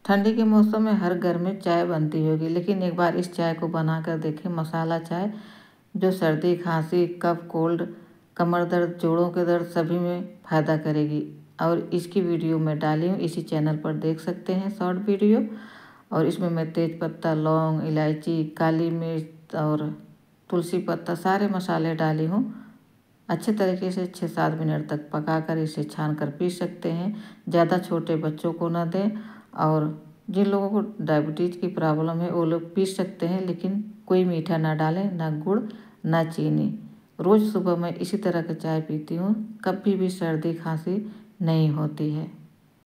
ठंडी के मौसम में हर घर में चाय बनती होगी, लेकिन एक बार इस चाय को बनाकर देखें। मसाला चाय जो सर्दी, खांसी, कफ, कोल्ड, कमर दर्द, जोड़ों के दर्द सभी में फ़ायदा करेगी। और इसकी वीडियो मैं डाली हूँ, इसी चैनल पर देख सकते हैं शॉर्ट वीडियो। और इसमें मैं तेज पत्ता, लौंग, इलायची, काली मिर्च और तुलसी पत्ता सारे मसाले डाली हूँ। अच्छे तरीके से 6-7 मिनट तक पकाकर इसे छान कर पी सकते हैं। ज़्यादा छोटे बच्चों को न दें, और जिन लोगों को डायबिटीज़ की प्रॉब्लम है वो लोग पी सकते हैं, लेकिन कोई मीठा ना डालें, ना गुड़ ना चीनी। रोज़ सुबह मैं इसी तरह का चाय पीती हूँ, कभी भी सर्दी खांसी नहीं होती है।